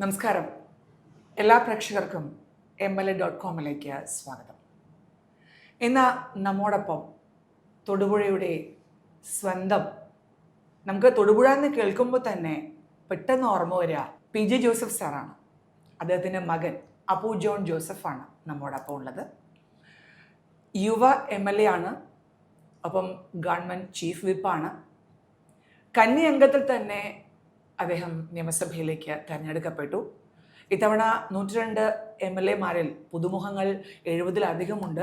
നമസ്കാരം. എല്ലാ പ്രേക്ഷകർക്കും MLA.com സ്വാഗതം. ഇന്ന് നമ്മോടൊപ്പം തൊടുപുഴയുടെ സ്വന്തം, നമുക്ക് തൊടുപുഴ എന്ന് കേൾക്കുമ്പോൾ തന്നെ പെട്ടെന്ന് ഓർമ്മ വരിക PJ ജോസഫ് സാറാണ്. അദ്ദേഹത്തിൻ്റെ മകൻ അപ്പു ജോൺ ജോസഫാണ് നമ്മോടൊപ്പം ഉള്ളത്. യുവ MLA ആണ്, ഒപ്പം ഗവൺമെൻറ് ചീഫ് വിപ്പാണ്. കന്നി അംഗത്തിൽ തന്നെ അദ്ദേഹം നിയമസഭയിലേക്ക് തിരഞ്ഞെടുക്കപ്പെട്ടു. ഇത്തവണ 102 MLA-മാരിൽ പുതുമുഖങ്ങൾ 70-ലധികമുണ്ട്.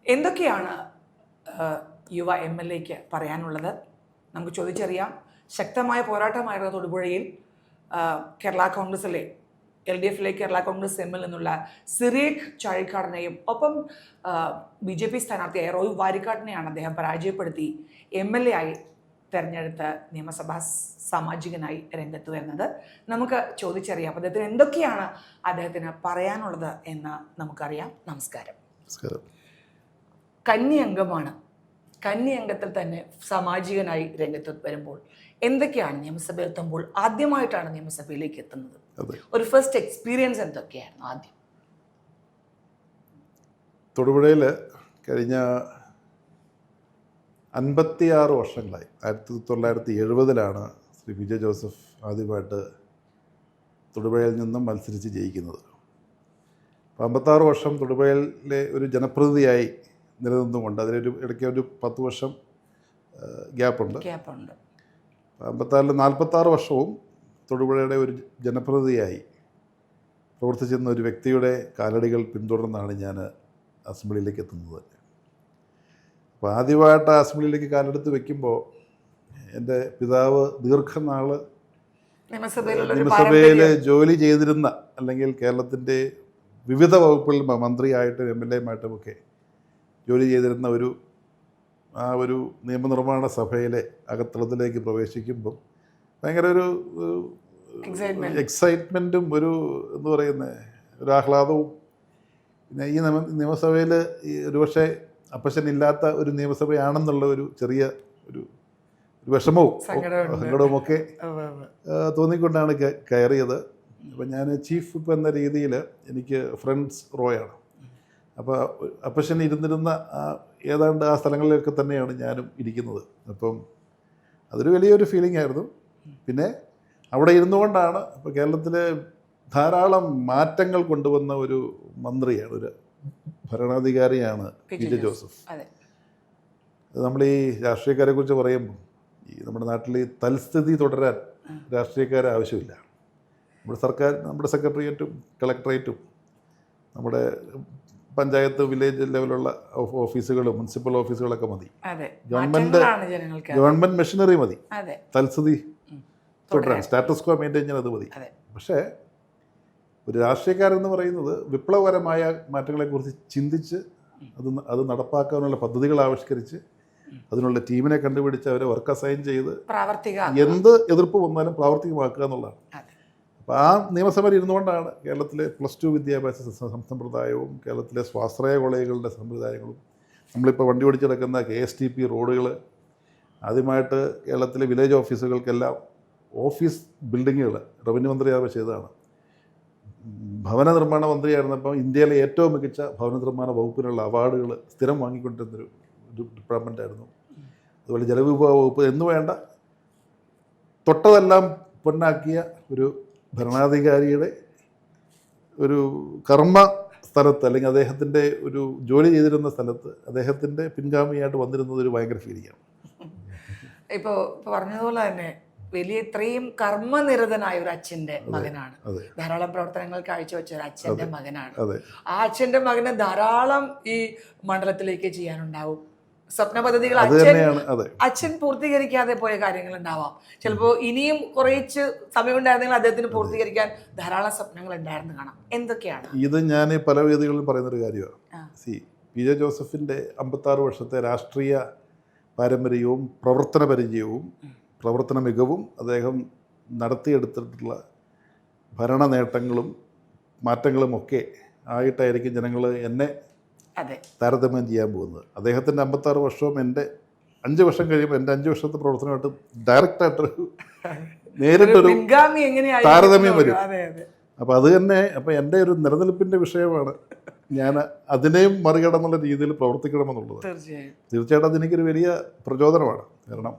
എന്തൊക്കെയാണ് യുവ MLA-ക്ക് പറയാനുള്ളത്? നമുക്ക് ചോദിച്ചറിയാം. ശക്തമായ പോരാട്ടമായിരുന്നു തൊടുപുഴയിൽ കേരള കോൺഗ്രസിലെ LDF-ലെ കേരള കോൺഗ്രസ് എമ്മിൽ നിന്നുള്ള സിറിയക് ചാഴിക്കാടനെയും ഒപ്പം BJP സ്ഥാനാർത്ഥിയായ റോയ് വാരിക്കാട്ടിനെയാണ് അദ്ദേഹം പരാജയപ്പെടുത്തി MLA ആയി തെരഞ്ഞെടുത്ത നിയമസഭാ സാമാജികനായി രംഗത്ത് വരുന്നത്. നമുക്ക് ചോദിച്ചറിയാം അദ്ദേഹത്തിന് എന്തൊക്കെയാണ് അദ്ദേഹത്തിന് പറയാനുള്ളത് എന്ന് നമുക്കറിയാം. നമസ്കാരം. കന്നി അംഗമാണ്. കന്നി അംഗത്തിൽ തന്നെ സാമാജികനായി രംഗത്ത് വരുമ്പോൾ എന്തൊക്കെയാണ് നിയമസഭയിൽ എത്തുമ്പോൾ ആദ്യമായിട്ടാണ് നിയമസഭയിലേക്ക് എത്തുന്നത്, ഒരു ഫസ്റ്റ് എക്സ്പീരിയൻസ് എന്തൊക്കെയായിരുന്നു ആദ്യം? തൊടുപുഴയിൽ കഴിഞ്ഞ 56 വർഷങ്ങളായി 1970-ലാണ് ശ്രീ PJ ജോസഫ് ആദ്യമായിട്ട് തൊടുപുഴയിൽ നിന്നും മത്സരിച്ച് ജയിക്കുന്നത്. 56 വർഷം തൊടുപുഴയിലെ ഒരു ജനപ്രതിനിധിയായി നിലനിന്നുകൊണ്ട് അതിലൊരു ഇടയ്ക്ക് ഒരു 10 വർഷം ഗ്യാപ്പുണ്ട്. 56-ൽ 46 വർഷവും തൊടുപുഴയുടെ ഒരു ജനപ്രതിനിധിയായി പ്രവർത്തിച്ചിരുന്ന ഒരു വ്യക്തിയുടെ കാലടികൾ പിന്തുടർന്നാണ് ഞാൻ അസംബ്ലിയിലേക്ക് എത്തുന്നത്. അപ്പോൾ ആദ്യമായിട്ട് അസംബ്ലിയിലേക്ക് കാലെടുത്ത് വെക്കുമ്പോൾ എൻ്റെ പിതാവ് ദീർഘനാൾ നിയമസഭയിൽ ജോലി ചെയ്തിരുന്ന, അല്ലെങ്കിൽ കേരളത്തിൻ്റെ വിവിധ വകുപ്പുകളിൽ മന്ത്രിയായിട്ടും MLA-മായിട്ടുമൊക്കെ ജോലി ചെയ്തിരുന്ന ഒരു നിയമനിർമ്മാണ സഭയിലെ അകത്തളത്തിലേക്ക് പ്രവേശിക്കുമ്പം ഭയങ്കര ഒരു എക്സൈറ്റ്മെൻറ്റും എന്താ പറയുന്നത്, ഒരു ആഹ്ലാദവും. പിന്നെ ഈ നിയമസഭയിൽ ഒരുപക്ഷെ അപ്പശനില്ലാത്ത ഒരു നിയമസഭയാണെന്നുള്ള ഒരു ചെറിയ ഒരു വിഷമവും സങ്കടവും ഒക്കെ തോന്നിക്കൊണ്ടാണ് കയറിയത്. അപ്പം ഞാൻ ചീഫ് വിപ്പ് എന്ന രീതിയിൽ എനിക്ക് ഫ്രണ്ട്സ് റോയാണ്. അപ്പോൾ അപ്പശൻ ഇരുന്നിരുന്ന ഏതാണ്ട് ആ സ്ഥലങ്ങളിലൊക്കെ തന്നെയാണ് ഞാനും ഇരിക്കുന്നത്. അപ്പം അതൊരു വലിയൊരു ഫീലിംഗ് ആയിരുന്നു. പിന്നെ അവിടെ ഇരുന്നുകൊണ്ടാണ് ഇപ്പോൾ കേരളത്തിലെ ധാരാളം മാറ്റങ്ങൾ കൊണ്ടുവന്ന ഒരു മന്ത്രിയാണ്, ഒരു ഭരണാധികാരിയാണ് PJ ജോസഫ്. നമ്മൾ ഈ രാഷ്ട്രീയക്കാരെ കുറിച്ച് പറയുമ്പോൾ നമ്മുടെ നാട്ടിൽ ഈ തൽസ്ഥിതി തുടരാൻ രാഷ്ട്രീയക്കാരെ ആവശ്യമില്ല. നമ്മുടെ സെക്രട്ടേറിയറ്റും കളക്ടറേറ്റും നമ്മുടെ പഞ്ചായത്ത് വില്ലേജ് ലെവലുള്ള ഓഫീസുകളും മുനിസിപ്പൽ ഓഫീസുകളൊക്കെ മതി. ഗവൺമെൻറ് മെഷീനറി മതി തൽസ്ഥിതി തുടരാൻ, സ്റ്റാറ്റസ് ക്വോ മെയിൻറ്റെയിൻ ചെയ്യാൻ അത് മതി. പക്ഷേ ഒരു രാഷ്ട്രീയക്കാരെന്ന് പറയുന്നത് വിപ്ലവകരമായ മാറ്റങ്ങളെക്കുറിച്ച് ചിന്തിച്ച് അത് നടപ്പാക്കാനുള്ള പദ്ധതികൾ ആവിഷ്കരിച്ച് അതിനുള്ള ടീമിനെ കണ്ടുപിടിച്ച് അവരെ വർക്ക് അസൈൻ ചെയ്ത് എന്ത് എതിർപ്പ് വന്നാലും പ്രാവർത്തികമാക്കുക എന്നുള്ളതാണ്. അപ്പോൾ ആ നിയമസഭയിൽ ഇരുന്നുകൊണ്ടാണ് കേരളത്തിലെ +2 വിദ്യാഭ്യാസ സമ്പ്രദായവും കേരളത്തിലെ സ്വാശ്രയ കോളേജുകളുടെ സമ്പ്രദായങ്ങളും, നമ്മളിപ്പോൾ വണ്ടി ഓടിച്ച് കിടക്കുന്ന KSTP റോഡുകൾ, ആദ്യമായിട്ട് കേരളത്തിലെ വില്ലേജ് ഓഫീസുകൾക്കെല്ലാം ഓഫീസ് ബിൽഡിങ്ങുകൾ റവന്യൂ മന്ത്രിയാവ് ചെയ്തതാണ്. ഭവന നിർമ്മാണ മന്ത്രിയായിരുന്നപ്പോൾ ഇന്ത്യയിലെ ഏറ്റവും മികച്ച ഭവന നിർമ്മാണ വകുപ്പിനുള്ള അവാർഡുകൾ സ്ഥിരം വാങ്ങിക്കൊണ്ടിരുന്നൊരു ഡിപ്പാർട്ട്മെൻറ്റായിരുന്നു. അതുപോലെ ജലവിഭവ വകുപ്പ് എന്ന് വേണ്ട തൊട്ടതെല്ലാം പൊന്നാക്കിയ ഒരു ഭരണാധികാരിയുടെ ഒരു കർമ്മ സ്ഥലത്ത്, അല്ലെങ്കിൽ അദ്ദേഹത്തിൻ്റെ ഒരു ജോലി ചെയ്തിരുന്ന സ്ഥലത്ത് അദ്ദേഹത്തിൻ്റെ പിൻഗാമിയായിട്ട് വന്നിരുന്നത് ഒരു ഭയങ്കര ഫീലിംഗാണ്. ഇപ്പോൾ പറഞ്ഞതുപോലെ തന്നെ വലിയ ഇത്രയും കർമ്മനിരതനായ ഒരു അച്ഛൻ്റെ മകനാണ്. ധാരാളം പ്രവർത്തനങ്ങൾ കാഴ്ചവെച്ച ഒരു അച്ഛൻ്റെ മകനാണ്. ആ അച്ഛൻ്റെ മകന് ധാരാളം ഈ മണ്ഡലത്തിലേക്ക് ചെയ്യാനുണ്ടാവും. സ്വപ്ന പദ്ധതികൾ അച്ഛൻ പൂർത്തീകരിക്കാതെ പോയ കാര്യങ്ങൾ ഉണ്ടാവാം. ചിലപ്പോൾ ഇനിയും കുറച്ച് സമയമുണ്ടായിരുന്നെങ്കിൽ അദ്ദേഹത്തിന് പൂർത്തീകരിക്കാൻ ധാരാളം സ്വപ്നങ്ങൾ ഉണ്ടായിരുന്നു കാണാം. എന്തൊക്കെയാണ് ഇത്? ഞാൻ പല വേദികളിലും പറയുന്നൊരു കാര്യമാണ്. PJ ജോസഫിൻ്റെ 56 വർഷത്തെ രാഷ്ട്രീയ പാരമ്പര്യവും പ്രവർത്തന പരിചയവും പ്രവർത്തന മികവും അദ്ദേഹം നടത്തിയെടുത്തിട്ടുള്ള ഭരണ നേട്ടങ്ങളും മാറ്റങ്ങളുമൊക്കെ ആയിട്ടായിരിക്കും ജനങ്ങൾ എന്നെ താരതമ്യം ചെയ്യാൻ പോകുന്നത്. അദ്ദേഹത്തിൻ്റെ 56 വർഷവും എൻ്റെ 5 വർഷം കഴിയുമ്പോൾ എൻ്റെ 5 വർഷത്തെ പ്രവർത്തനമായിട്ട് ഡയറക്റ്റായിട്ടൊരു നേരിട്ടൊരു പിൻഗാമി എങ്ങനെയായിരിക്കും താരതമ്യം വരും. അതെ അതെ. അപ്പോൾ അത് തന്നെ അപ്പോൾ എൻ്റെ ഒരു നിലനിൽപ്പിൻ്റെ വിഷയമാണ്. ഞാൻ അതിനെയും മറികടന്നുള്ള രീതിയിൽ പ്രവർത്തിക്കണമെന്നുള്ളത്. തീർച്ചയായിട്ടും അതെനിക്കൊരു വലിയ പ്രചോദനമാണ്. കാരണം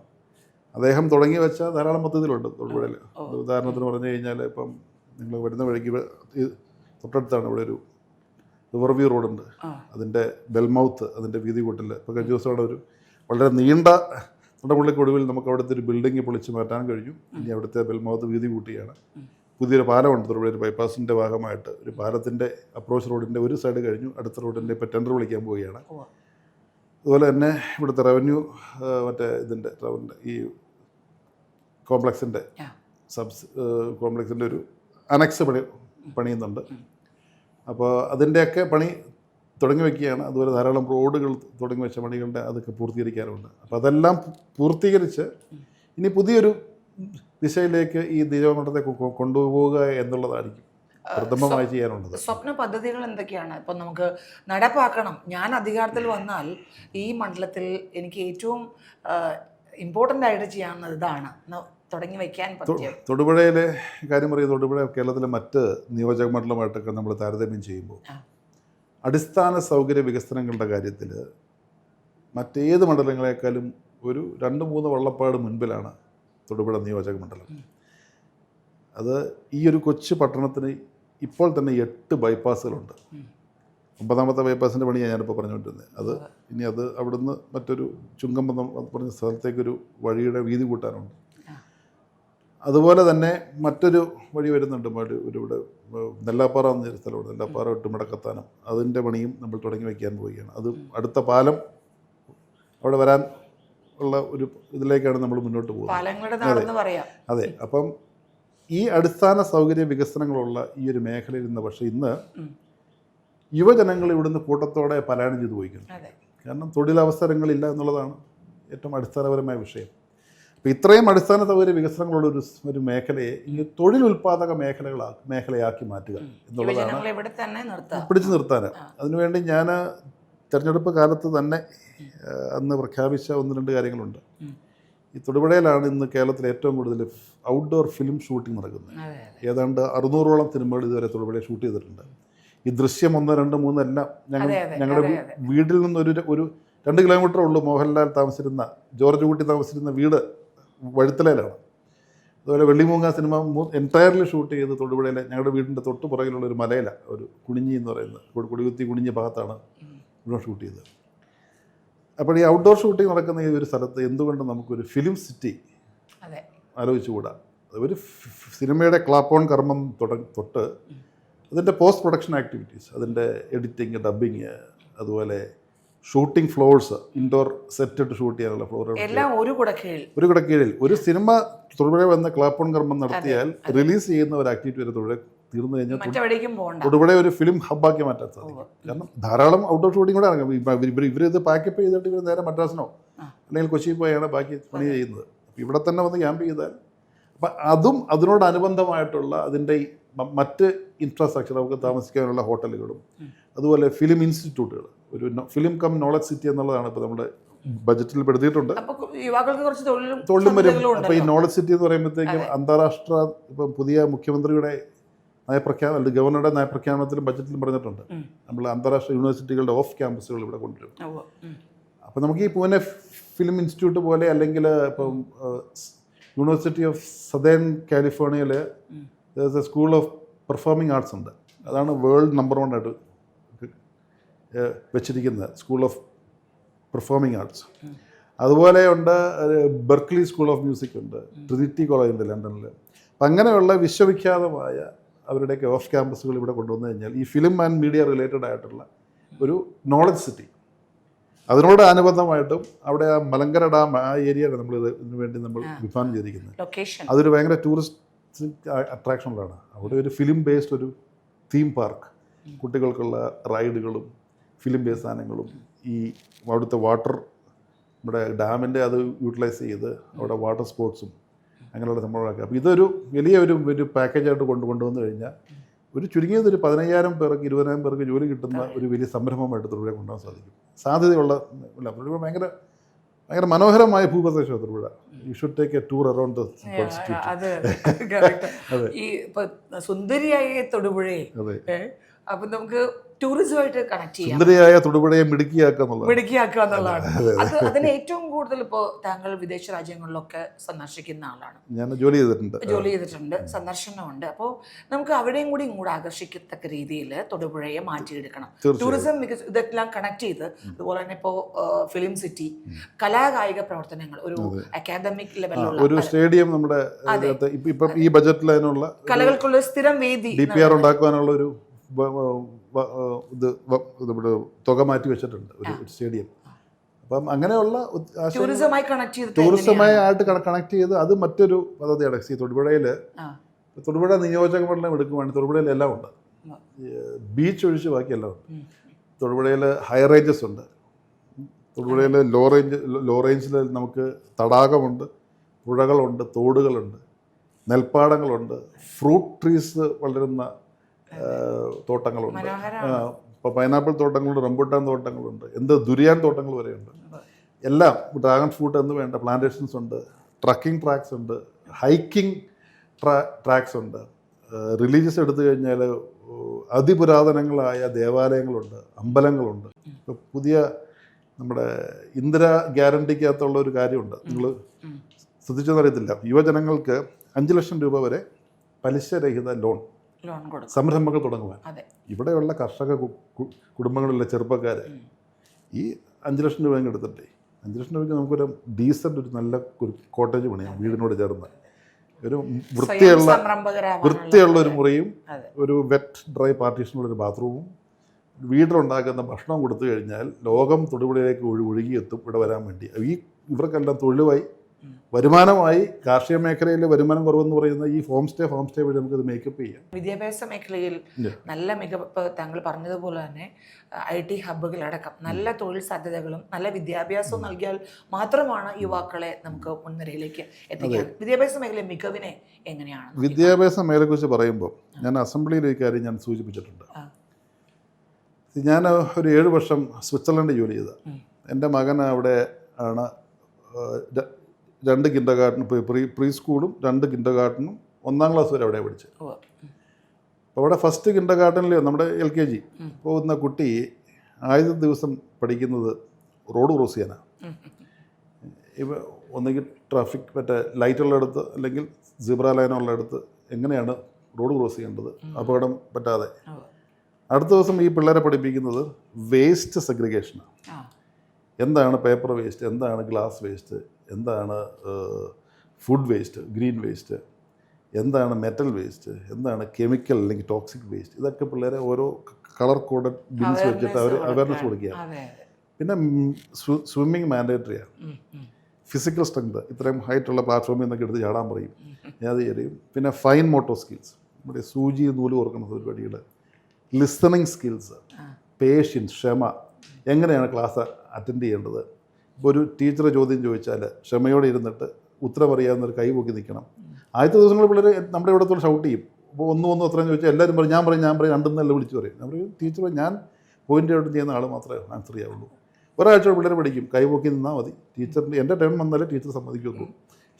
അദ്ദേഹം തുടങ്ങി വെച്ച ധാരാളം പദ്ധതികളുണ്ട് തൊടുപുഴയിൽ. ഉദാഹരണത്തിന് പറഞ്ഞു കഴിഞ്ഞാൽ ഇപ്പം നിങ്ങൾ വരുന്ന വഴിക്ക് തൊട്ടടുത്താണ് ഇവിടെ ഒരു റിവർ വ്യൂ റോഡുണ്ട്. അതിൻ്റെ ബെൽമൗത്ത്, അതിൻ്റെ വീതി കൂട്ടിൽ ഇപ്പോൾ കഴിഞ്ഞ ദിവസം അവിടെ ഒരു വളരെ നീണ്ട തൊണ്ടപുള്ളിക്കൊടുവിൽ നമുക്ക് അവിടുത്തെ ഒരു ബിൽഡിംഗ് പൊളിച്ച് മാറ്റാൻ കഴിഞ്ഞു. ഇനി അവിടുത്തെ ബെൽമൗത്ത് വീതി കൂട്ടിയാണ്. പുതിയൊരു പാലമുണ്ട് തൊടുപുഴ ഒരു ബൈപ്പാസിൻ്റെ ഭാഗമായിട്ട്. ഒരു പാലത്തിൻ്റെ അപ്രോച്ച് റോഡിൻ്റെ ഒരു സൈഡ് കഴിഞ്ഞു, അടുത്ത റോഡിൻ്റെ ഇപ്പോൾ ടെൻഡർ വിളിക്കാൻ പോവുകയാണ്. അതുപോലെ തന്നെ ഇവിടുത്തെ റവന്യൂ ഇതിൻ്റെ ഈ കോംപ്ലക്സിൻ്റെ കോംപ്ലക്സിൻ്റെ ഒരു അനക്സ് പണിയുന്നുണ്ട്. അപ്പോൾ അതിൻ്റെയൊക്കെ പണി തുടങ്ങി വയ്ക്കുകയാണ്. അതുപോലെ ധാരാളം റോഡുകൾ തുടങ്ങി വെച്ച പണികളുടെ അതൊക്കെ പൂർത്തീകരിക്കാനുണ്ട്. അപ്പോൾ അതെല്ലാം പൂർത്തീകരിച്ച് ഇനി പുതിയൊരു ദിശയിലേക്ക് ഈ ദീപമണ്ഡലത്തെ കൊണ്ടുപോവുക എന്നുള്ളതായിരിക്കും പ്രഥമമായി ചെയ്യാനുള്ളത്. സ്വപ്ന പദ്ധതികൾ എന്തൊക്കെയാണ് ഇപ്പം നമുക്ക് നടപ്പാക്കണം? ഞാൻ അധികാരത്തിൽ വന്നാൽ ഈ മണ്ഡലത്തിൽ എനിക്ക് ഏറ്റവും ഇമ്പോർട്ടൻ്റ് ആയിട്ട് ചെയ്യാവുന്നത് ഇതാണ് തുടങ്ങി വയ്ക്കാൻ പറ്റിയ. തൊടുപുഴയിലെ കാര്യം പറയുന്നത്, തൊടുപുഴ കേരളത്തിലെ മറ്റ് നിയോജക മണ്ഡലമായിട്ടൊക്കെ നമ്മൾ താരതമ്യം ചെയ്യുമ്പോൾ അടിസ്ഥാന സൗകര്യ വികസനങ്ങളുടെ കാര്യത്തിൽ മറ്റേത് മണ്ഡലങ്ങളെക്കാളും ഒരു 2-3 വള്ളപ്പാട് മുൻപിലാണ് തൊടുപുഴ നിയോജക മണ്ഡലം. അത് ഈ ഒരു കൊച്ചു പട്ടണത്തിന് ഇപ്പോൾ തന്നെ 8 ബൈപ്പാസുകളുണ്ട്. 9ാമത്തെ ബൈപ്പാസിൻ്റെ പണിയാണ് ഞാനിപ്പോൾ പറഞ്ഞുകൊണ്ടിരുന്നത്. അത് ഇനി അവിടുന്ന് മറ്റൊരു ചുങ്കം പറഞ്ഞ സ്ഥലത്തേക്കൊരു വഴിയുടെ വീതി കൂട്ടാനുണ്ട്. അതുപോലെ തന്നെ മറ്റൊരു വഴി വരുന്നുണ്ട്. ഇവിടെ നെല്ലാപ്പാറ എന്നൊരു സ്ഥലമുണ്ട്. നെല്ലാപ്പാറ തൊട്ട് മുടക്കത്താനം, അതിൻ്റെ പണിയും നമ്മൾ തുടങ്ങി വയ്ക്കാൻ പോവുകയാണ്. അത് അടുത്ത പാലം അവിടെ വരാൻ ഉള്ള ഒരു ഇതിലേക്കാണ് നമ്മൾ മുന്നോട്ട് പോകുന്നത്. അതെ. അപ്പം ഈ അടിസ്ഥാന സൗകര്യ വികസനങ്ങളുള്ള ഈ ഒരു മേഖലയിൽ നിന്ന് പക്ഷേ ഇന്ന് യുവജനങ്ങൾ ഇവിടുന്ന് കൂട്ടത്തോടെ പലായനം ചെയ്തു പോയിക്കുന്നു. കാരണം തൊഴിലവസരങ്ങളില്ല എന്നുള്ളതാണ് ഏറ്റവും അടിസ്ഥാനപരമായ വിഷയം. അപ്പോൾ ഇത്രയും അടിസ്ഥാന സൗകര്യ വികസനങ്ങളുള്ള ഒരു മേഖലയെ ഇനി തൊഴിൽ ഉൽപ്പാദക മേഖലയാക്കി മാറ്റുക എന്നുള്ളതാണ് പിടിച്ചു നിർത്താൻ. അതിനുവേണ്ടി ഞാൻ തിരഞ്ഞെടുപ്പ് കാലത്ത് തന്നെ അന്ന് പ്രഖ്യാപിച്ച 1-2 കാര്യങ്ങളുണ്ട്. ഈ തൊടുപുഴയിലാണ് ഇന്ന് കേരളത്തിൽ ഏറ്റവും കൂടുതൽ ഔട്ട്ഡോർ ഫിലിം ഷൂട്ടിംഗ് നടക്കുന്നത്. ഏതാണ്ട് 600ഓളം സിനിമകൾ ഇതുവരെ തൊടുപുഴയിൽ ഷൂട്ട് ചെയ്തിട്ടുണ്ട്. ഈ ദൃശ്യം 1, 2, 3 എല്ലാം ഞങ്ങളുടെ വീട്ടിൽ നിന്ന് ഒരു 2 കിലോമീറ്റർ ഉള്ളൂ മോഹൻലാൽ താമസിച്ചിരുന്ന, ജോർജ് കുട്ടി താമസിച്ചിരുന്ന വീട് വഴുത്തലയിലാണ്. അതുപോലെ വെള്ളിമൂങ്ങ സിനിമ എൻറ്റയർലി ഷൂട്ട് ചെയ്ത് തൊടുപുഴയിലെ ഞങ്ങളുടെ വീടിൻ്റെ തൊട്ട് പുറകിലുള്ള ഒരു മലയിലാണ്, ഒരു കുണിഞ്ഞി എന്ന് പറയുന്നത്, കൊടികുത്തി കുണിഞ്ഞ ഭാഗത്താണ് ഇവിടെ ഷൂട്ട് ചെയ്തത്. അപ്പോൾ ഈ ഔട്ട്ഡോർ ഷൂട്ടിംഗ് നടക്കുന്ന ഈ ഒരു സ്ഥലത്ത് എന്തുകൊണ്ട് നമുക്കൊരു ഫിലിം സിറ്റി ആലോചിച്ചുകൂടാ? ഒരു സിനിമയുടെ ക്ലാപ്പ് ഓൺ കർമ്മം തൊട്ട് അതിൻ്റെ പോസ്റ്റ് പ്രൊഡക്ഷൻ ആക്ടിവിറ്റീസ്, അതിൻ്റെ എഡിറ്റിങ്, ഡബ്ബിങ്, അതുപോലെ shooting floors, indoor set shoot ചെയ്യാനുള്ള ഫ്ലോറുകൾ എല്ലാം ഒരു കുടക്കീഴിൽ ഒരു സിനിമ തൊടുപുഴ വന്ന് ക്ലാപ്പ് ഓൺ കർമ്മം നടത്തിയാൽ റിലീസ് ചെയ്യുന്ന ഒരു ആക്ടിവിറ്റി വരെ തൊടുപുഴ തീർന്നു കഴിഞ്ഞാൽ തൊടുപുഴ ഒരു ഫിലിം ഹബ്ബാക്കി മാറ്റാൻ സാധിക്കും. കാരണം ധാരാളം ഔട്ട്ഡോർ ഷൂട്ടിംഗ് കൂടെ ഇറങ്ങും. ഇവരിത് പാക്കപ്പ് ചെയ്തിട്ട് ഇവർ നേരെ മദ്രാസിനോ അല്ലെങ്കിൽ കൊച്ചിയിൽ പോയാണ് ബാക്കി പണി ചെയ്യുന്നത്. അപ്പോൾ ഇവിടെ തന്നെ വന്ന് ക്യാമ്പ് ചെയ്താൽ അപ്പം അതും അതിനോടനുബന്ധമായിട്ടുള്ള അതിൻ്റെ മറ്റ് ഇൻഫ്രാസ്ട്രക്ചർ, നമുക്ക് താമസിക്കാനുള്ള ഹോട്ടലുകളും അതുപോലെ ഫിലിം ഇൻസ്റ്റിറ്റ്യൂട്ടുകൾ, ഒരു ഫിലിം കം നോളജ് സിറ്റി എന്നുള്ളതാണ് ഇപ്പോൾ നമ്മുടെ ബജറ്റിൽ പെടുത്തിയിട്ടുണ്ട്. തൊഴിലും വരും. അപ്പോൾ ഈ നോളജ് സിറ്റി എന്ന് പറയുമ്പോഴത്തേക്കും അന്താരാഷ്ട്ര ഇപ്പം പുതിയ മുഖ്യമന്ത്രിയുടെ നയപ്രഖ്യാപനം, ഗവർണറുടെ നയപ്രഖ്യാപനത്തിലും ബജറ്റിലും പറഞ്ഞിട്ടുണ്ട് നമ്മൾ അന്താരാഷ്ട്ര യൂണിവേഴ്സിറ്റികളുടെ ഓഫ് ക്യാമ്പസുകൾ ഇവിടെ കൊണ്ടുവരും. അപ്പോൾ നമുക്ക് ഈ പൂനെ ഫിലിം ഇൻസ്റ്റിറ്റ്യൂട്ട് പോലെ, അല്ലെങ്കിൽ ഇപ്പം യൂണിവേഴ്സിറ്റി ഓഫ് സദേൺ കാലിഫോർണിയയിൽ സ്കൂൾ ഓഫ് പെർഫോമിംഗ് ആർട്സ് ഉണ്ട്. അതാണ് വേൾഡ് നമ്പർ 1 ആയിട്ട് വെച്ചിരിക്കുന്നത്, സ്കൂൾ ഓഫ് പെർഫോമിംഗ് ആർട്സ്. അതുപോലെ ഉണ്ട് ബെർക്ക്ലി സ്കൂൾ ഓഫ് മ്യൂസിക് ഉണ്ട്, ട്രിനിറ്റി കോളേജ് ഉണ്ട് ലണ്ടനിൽ. അപ്പം അങ്ങനെയുള്ള വിശ്വവിഖ്യാതമായ അവരുടെയൊക്കെ ഓഫ് ക്യാമ്പസുകൾ ഇവിടെ കൊണ്ടുവന്നു കഴിഞ്ഞാൽ ഈ ഫിലിം ആൻഡ് മീഡിയ റിലേറ്റഡ് ആയിട്ടുള്ള ഒരു നോളജ് സിറ്റി, അതിനോട് അനുബന്ധമായിട്ടും അവിടെ ആ മലങ്കര ഡാം, ആ ഏരിയയാണ് നമ്മൾ ഇതിനു വേണ്ടി നമ്മൾ വിഭാവനം ചെയ്തിരിക്കുന്നത്. അതൊരു ഭയങ്കര ടൂറിസ്റ്റ് അട്രാക്ഷനുകളാണ്. അവിടെ ഒരു ഫിലിം ബേസ്ഡ് ഒരു തീം പാർക്ക്, കുട്ടികൾക്കുള്ള റൈഡുകളും ഫിലിം ബേസ് സാധനങ്ങളും, ഈ അവിടുത്തെ വാട്ടർ, നമ്മുടെ ഡാമിൻ്റെ അത് യൂട്ടിലൈസ് ചെയ്ത് അവിടെ വാട്ടർ സ്പോർട്സും അങ്ങനെയുള്ള സംഭവങ്ങളൊക്കെ. അപ്പോൾ ഇതൊരു വലിയ പാക്കേജായിട്ട് കൊണ്ടുവന്നു കഴിഞ്ഞാൽ ഒരു ചുരുങ്ങിയത് ഒരു 15,000 പേർക്ക് 20,000 പേർക്ക് ജോലി കിട്ടുന്ന ഒരു വലിയ സംരംഭമായിട്ട് തൊടുപുഴ കൊണ്ടുപോകാൻ സാധിക്കും. സാധ്യതയുള്ള തൊടുപുഴ ഭയങ്കര ഭയങ്കര മനോഹരമായ ഭൂപ്രദേശമാണ് Thodupuzha. You should take a tour around the constitution. അതെ correct. ഈ ഇപ്പൊ സുന്ദരിയായ തൊടുപുഴയെ അപ്പൊ നമുക്ക് ടൂറിസമായിട്ട് കണക്ട് ചെയ്യാം. സുന്ദരിയായ തൊടുപുഴയെ മിടുക്കിയാക്കുക എന്നുള്ളതാണ്. അത് അതിന് ഏറ്റവും കൂടുതൽ ഇപ്പോൾ താങ്കൾ വിദേശ രാജ്യങ്ങളിലൊക്കെ സന്ദർശിക്കുന്ന ആളാണ്. ഞാൻ ജോലി ചെയ്തിട്ടുണ്ട്, സന്ദർശനമുണ്ട്. അപ്പോൾ നമുക്ക് അവിടെയും കൂടി ഇങ്ങോട്ട് ആകർഷിക്കത്തക്ക രീതിയിൽ തൊടുപുഴയെ മാറ്റിയെടുക്കണം. ടൂറിസം ഇതെല്ലാം കണക്ട് ചെയ്ത്, അതുപോലെ തന്നെ ഇപ്പോൾ ഫിലിം സിറ്റി, കലാകായിക പ്രവർത്തനങ്ങൾ, ഒരു അക്കാദമിക് ലെവലിലുള്ള ഒരു സ്റ്റേഡിയം നമ്മുടെ ഇപ്പം ഈ ബജറ്റിൽ അതിനുള്ള കലകൾക്കുള്ള സ്ഥിരം വേദി DPR ഉണ്ടാക്കാനുള്ള ഒരു തുക മാറ്റി വെച്ചിട്ടുണ്ട്, ഒരു സ്റ്റേഡിയം. അപ്പം അങ്ങനെയുള്ള ടൂറിസമായി ആയിട്ട് കണക്ട് ചെയ്ത് അത് മറ്റൊരു പദ്ധതിയാണ്. തൊടുപുഴയിൽ തൊടുപുഴ നിയോജക മണ്ഡലം എടുക്കുവാണെങ്കിൽ തൊടുപുഴയിൽ എല്ലാം ഉണ്ട്. ബീച്ച് ഒഴിച്ച് ബാക്കിയെല്ലാം ഉണ്ട്. തൊടുപുഴയിൽ ഹൈ റേഞ്ചസ് ഉണ്ട്. തൊടുപുഴയിൽ ലോ റേഞ്ചിൽ നമുക്ക് തടാകമുണ്ട്, പുഴകളുണ്ട്, തോടുകളുണ്ട്, നെൽപ്പാടങ്ങളുണ്ട്, ഫ്രൂട്ട് ട്രീസ് വളരുന്ന തോട്ടങ്ങളുണ്ട്. ഇപ്പോൾ പൈനാപ്പിൾ തോട്ടങ്ങളുണ്ട്, റംബുട്ടാൻ തോട്ടങ്ങളുണ്ട്, ദുരിയാൻ തോട്ടങ്ങൾ വരെയുണ്ട്. എല്ലാം ഡ്രാഗൺ ഫ്രൂട്ട് എന്ന് വേണ്ട പ്ലാന്റേഷൻസ് ഉണ്ട്, ട്രക്കിംഗ് ട്രാക്സ് ഉണ്ട്, ഹൈക്കിംഗ് ട്രാക്സ് ഉണ്ട്. റിലീജിയസ് എടുത്തു കഴിഞ്ഞാൽ അതിപുരാതനങ്ങളായ ദേവാലയങ്ങളുണ്ട്, അമ്പലങ്ങളുണ്ട്. ഇപ്പോൾ പുതിയ നമ്മുടെ ഇന്ദിരാ ഗ്യാരണ്ടിക്കകത്തുള്ള ഒരു കാര്യമുണ്ട്, നിങ്ങൾ ശ്രദ്ധിച്ചെന്നറിയത്തില്ല. യുവജനങ്ങൾക്ക് 5 ലക്ഷം രൂപ വരെ പലിശരഹിത ലോൺ സംരംഭങ്ങൾ തുടങ്ങുവാൻ. ഇവിടെയുള്ള കർഷക കുടുംബങ്ങളിലെ ചെറുപ്പക്കാർ ഈ 5 ലക്ഷം രൂപ എടുത്തിട്ടേ 5 ലക്ഷം രൂപയ്ക്ക് നമുക്കൊരു ഡീസൻ്റ് ഒരു നല്ല കോട്ടേജ് പണിയാം, വീടിനോട് ചേർന്ന് ഒരു വൃത്തിയുള്ള ഒരു മുറിയും ഒരു വെറ്റ് ഡ്രൈ പാർട്ടീഷനുള്ള ഒരു ബാത്റൂമും വീട്ടിലുണ്ടാക്കുന്ന ഭക്ഷണം കൊടുത്തു കഴിഞ്ഞാൽ ലോകം തൊടുപുഴയിലേക്ക് ഒഴുകിയെത്തും ഇവിടെ വരാൻ വേണ്ടി. ഇവർക്കെല്ലാം തൊഴിലുമായി വരുമാനമായി. കാർഷിക മേഖലയിൽ വരുമാനം കുറവെന്ന് പറയുന്ന ഈ ഹോം സ്റ്റേ വഴി നമുക്കത് മേക്കപ്പ് ചെയ്യാം. വിദ്യാഭ്യാസ മേഖലയിൽ നല്ല മികവ്, താങ്കൾ പറഞ്ഞതുപോലെ തന്നെ IT ഹബ്ബുകളടക്കം നല്ല തൊഴിൽ സാധ്യതകളും നല്ല വിദ്യാഭ്യാസവും നൽകിയാൽ മാത്രമാണ് യുവാക്കളെ നമുക്ക് മുൻനിരയിലേക്ക് എത്തിക്കാൻ. വിദ്യാഭ്യാസ മേഖല മികവിനെ എങ്ങനെയാണ്? വിദ്യാഭ്യാസ മേഖലയെക്കുറിച്ച് പറയുമ്പോൾ ഞാൻ അസംബ്ലിയിൽ ഒരു കാര്യം ഞാൻ സൂചിപ്പിച്ചിട്ടുണ്ട്. ഞാൻ ഒരു 7 വർഷം സ്വിറ്റ്സർലൻഡ് ജോലി ചെയ്ത. എൻ്റെ മകൻ അവിടെ ആണ് 2 കിൻഡർ ഗാർട്ടൻ, പ്രീ സ്കൂളും 2 കിൻഡർ ഗാർട്ടനും 1-ാം ക്ലാസ് വരെ അവിടെ പഠിച്ചത്. അപ്പോൾ അവിടെ ഫസ്റ്റ് കിൻഡർ ഗാർട്ടനിൽ നമ്മുടെ LKG പോകുന്ന കുട്ടി ആദ്യത്തെ ദിവസം പഠിക്കുന്നത് റോഡ് ക്രോസ് ചെയ്യാനാണ്. ഇപ്പോൾ ഒന്നുകിൽ ട്രാഫിക് മറ്റേ ലൈറ്റുള്ളടത്ത് അല്ലെങ്കിൽ സിബ്ര ലൈനുള്ളടത്ത് എങ്ങനെയാണ് റോഡ് ക്രോസ് ചെയ്യേണ്ടത് അപകടം പറ്റാതെ. അടുത്ത ദിവസം ഈ പിള്ളേരെ പഠിപ്പിക്കുന്നത് വേസ്റ്റ് സെഗ്രിഗേഷനാണ്. എന്താണ് പേപ്പർ വേസ്റ്റ്, എന്താണ് ഗ്ലാസ് വേസ്റ്റ്, എന്താണ് ഫുഡ് വേസ്റ്റ്, ഗ്രീൻ വേസ്റ്റ്, എന്താണ് മെറ്റൽ വേസ്റ്റ്, എന്താണ് കെമിക്കൽ അല്ലെങ്കിൽ ടോക്സിക് വേസ്റ്റ്. ഇതൊക്കെ പിള്ളേരെ ഓരോ കളർ കോഡഡ് ബിൻസ് വെച്ചിട്ട് അവർ അവയർനെസ് കൊടുക്കുകയാണ്. പിന്നെ സ്വിമ്മിങ് മാൻഡേറ്ററിയാണ്. ഫിസിക്കൽ സ്ട്രെങ്ത്, ഇത്രയും ഹൈറ്റുള്ള പ്ലാറ്റ്ഫോമിൽ നിന്നൊക്കെ എടുത്ത് ചാടാൻ പറയും, അത് ചെയ്യും. പിന്നെ ഫൈൻ മോട്ടോർ സ്കിൽസ്, നമ്മുടെ സൂചി നൂല് ഓർക്കുന്ന പരിപാടികൾ, ലിസണിങ് സ്കിൽസ്, പേഷ്യൻസ്, ക്ഷമ, എങ്ങനെയാണ് ക്ലാസ് അറ്റൻഡ് ചെയ്യേണ്ടത്. ഇപ്പോൾ ഒരു ടീച്ചർ ചോദ്യം ചോദിച്ചാൽ ക്ഷമയോടെ ഇരുന്നിട്ട് ഉത്തരം അറിയാവുന്നൊരു കൈ പൊക്കി നിൽക്കണം. ആദ്യത്തെ ദിവസങ്ങളിൽ പിള്ളേർ നമ്മുടെ ഇവിടത്തോട് ഷൗട്ട് ചെയ്യും. അപ്പോൾ ഒന്നും ഉത്തരം ചോദിച്ചാൽ എല്ലാവരും പറയും ഞാൻ പറയും രണ്ടെന്നല്ല വിളിച്ച് പറയും. ഞാൻ പറയും ടീച്ചർ ഞാൻ പോയിൻ്റ് ഔട്ട് ചെയ്യുന്ന ആൾ മാത്രമേ ആൻസർ ചെയ്യാവുള്ളൂ. ഒരാഴ്ച പിള്ളേർ പഠിക്കും, കൈ പൊക്കി നിന്നാൽ മതി. ടീച്ചറിൻ്റെ എൻ്റെ ടൈം വന്നാലേ ടീച്ചർ സമ്മതിക്കുള്ളൂ.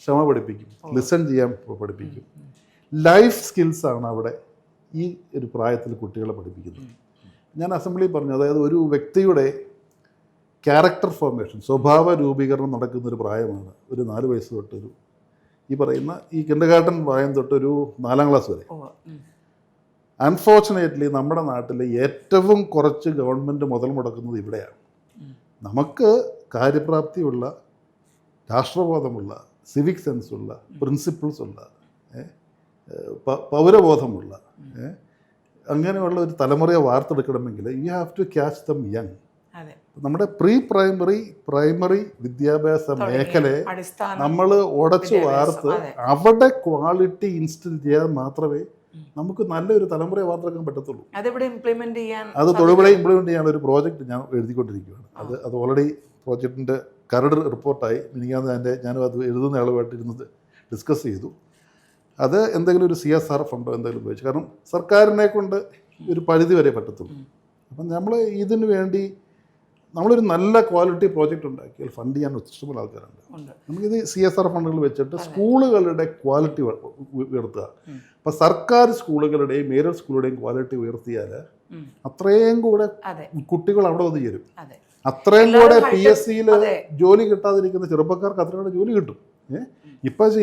ക്ഷമ പഠിപ്പിക്കും, ലിസൺ ചെയ്യാൻ പഠിപ്പിക്കും. ലൈഫ് സ്കിൽസാണ് അവിടെ ഈ ഒരു പ്രായത്തിൽ കുട്ടികളെ പഠിപ്പിക്കുന്നത്. ഞാൻ അസംബ്ലിയിൽ പറഞ്ഞു, അതായത് ഒരു വ്യക്തിയുടെ ക്യാരക്ടർ ഫോർമേഷൻ, സ്വഭാവ രൂപീകരണം നടക്കുന്നൊരു പ്രായമാണ് ഒരു 4 വയസ്സ് തൊട്ടൊരു ഈ പറയുന്ന ഈ കിൻഡർ ഗാർട്ടൻ പ്രായം തൊട്ടൊരു 4-ാം ക്ലാസ് വരെ. അൺഫോർച്ചുനേറ്റ്ലി നമ്മുടെ നാട്ടിൽ ഏറ്റവും കുറച്ച് ഗവൺമെൻറ് മുതൽ മുടക്കുന്നത് ഇവിടെയാണ്. നമുക്ക് കാര്യപ്രാപ്തിയുള്ള, രാഷ്ട്രബോധമുള്ള, സിവിക് സെൻസുള്ള, പ്രിൻസിപ്പിൾസ് ഉള്ള, പൗരബോധമുള്ള അങ്ങനെയുള്ള ഒരു തലമുറയെ വാർത്തെടുക്കണമെങ്കിൽ you have to catch them young. നമ്മുടെ പ്രീ പ്രൈമറി വിദ്യാഭ്യാസ മേഖലയെ നമ്മൾ ഉടച്ചു വാർത്ത് അവിടെ ക്വാളിറ്റി ഇൻസ്റ്റിൽ ചെയ്യാൻ മാത്രമേ നമുക്ക് നല്ലൊരു തലമുറയെ വാർത്തെടുക്കാൻ പറ്റത്തുള്ളൂ. അത് തൊടുപുഴ ഇംപ്ലിമെൻറ്റ് ചെയ്യാൻ ഒരു പ്രോജക്റ്റ് ഞാൻ എഴുതിക്കൊണ്ടിരിക്കുകയാണ്. അത് ഓൾറെഡി പ്രോജക്റ്റിൻ്റെ കരട് റിപ്പോർട്ടായി. ഞാനും അത് എഴുതുന്ന ആളുമായിട്ട് ഇരുന്നത് ഡിസ്കസ് ചെയ്തു. അത് എന്തെങ്കിലും ഒരു CSR ഫണ്ടോ എന്തെങ്കിലും ഉപയോഗിച്ചു. കാരണം സർക്കാരിനെ കൊണ്ട് ഒരു പരിധി വരെ പറ്റത്തുള്ളൂ. അപ്പം നമ്മൾ ഇതിനു വേണ്ടി നമ്മളൊരു നല്ല ക്വാളിറ്റി പ്രോജക്റ്റ് ഉണ്ടാക്കിയാൽ ഫണ്ട് ചെയ്യാൻ ഇഷ്ടംപോലെ ആൾക്കാരുണ്ട്. ഉണ്ട്. നമുക്കിത് CSR ഫണ്ടുകൾ വെച്ചിട്ട് സ്കൂളുകളുടെ ക്വാളിറ്റി ഉയർത്തുക. അപ്പോൾ സർക്കാർ സ്കൂളുകളുടെയും എയ്ഡഡ് സ്കൂളുകളുടെയും ക്വാളിറ്റി ഉയർത്തിയാൽ അത്രയും കൂടെ കുട്ടികൾ അവിടെ വന്ന് ചേരും. അത്രയും കൂടെ PSCയിൽ ജോലി കിട്ടാതിരിക്കുന്ന ചെറുപ്പക്കാർക്ക് അത്രയും കൂടെ ജോലി കിട്ടും.